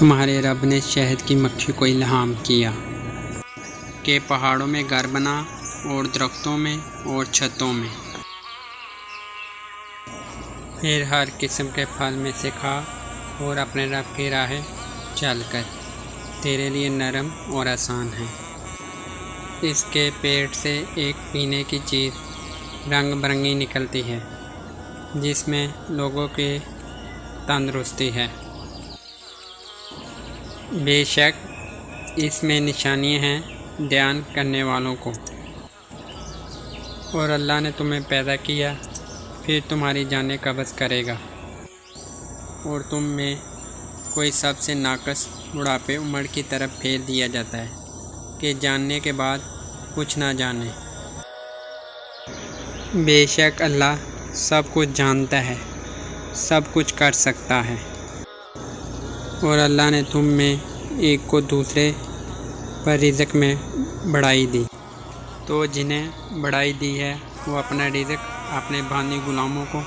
تمہارے رب نے شہد کی مکھی کو الہام کیا کہ پہاڑوں میں گھر بنا اور درختوں میں اور چھتوں میں، پھر ہر قسم کے پھل میں سے کھا اور اپنے رب کی راہ چل کر، تیرے لیے نرم اور آسان ہے۔ اس کے پیٹ سے ایک پینے کی چیز رنگ برنگی نکلتی ہے جس میں لوگوں کی تندرستی ہے۔ بے شک اس میں نشانیاں ہیں دھیان کرنے والوں کو۔ اور اللہ نے تمہیں پیدا کیا، پھر تمہاری جانیں قبض کرے گا، اور تم میں کوئی سب سے ناقص بڑھاپے عمر کی طرف پھیر دیا جاتا ہے کہ جاننے کے بعد کچھ نہ جانے۔ بے شک اللہ سب کچھ جانتا ہے، سب کچھ کر سکتا ہے۔ اور اللہ نے تم میں ایک کو دوسرے پر رزق میں بڑھائی دی، تو جنہیں بڑھائی دی ہے وہ اپنا رزق اپنے بانی غلاموں کو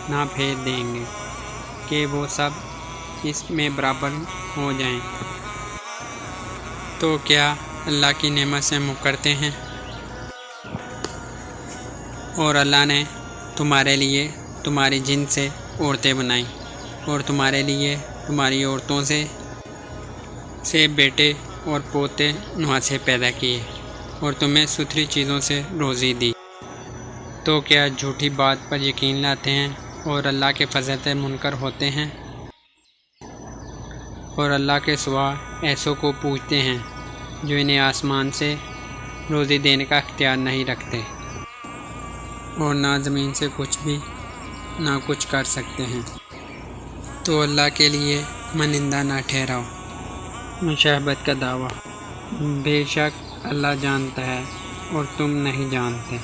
نہ پھیر دیں گے کہ وہ سب اس میں برابر ہو جائیں۔ تو کیا اللہ کی نعمت سے مکرتے ہیں؟ اور اللہ نے تمہارے لیے تمہاری جن سے عورتیں بنائیں، اور تمہارے لیے تمہاری عورتوں سے بیٹے اور پوتے نواسے پیدا کیے، اور تمہیں ستھری چیزوں سے روزی دی۔ تو کیا جھوٹی بات پر یقین لاتے ہیں اور اللہ کے فضل سے منکر ہوتے ہیں؟ اور اللہ کے سوا ایسوں کو پوجتے ہیں جو انہیں آسمان سے روزی دینے کا اختیار نہیں رکھتے، اور نہ زمین سے کچھ بھی نہ کچھ کر سکتے ہیں۔ تو اللہ کے لیے منندہ نہ ٹھہراؤ مشابہت کا دعویٰ، بے شک اللہ جانتا ہے اور تم نہیں جانتے۔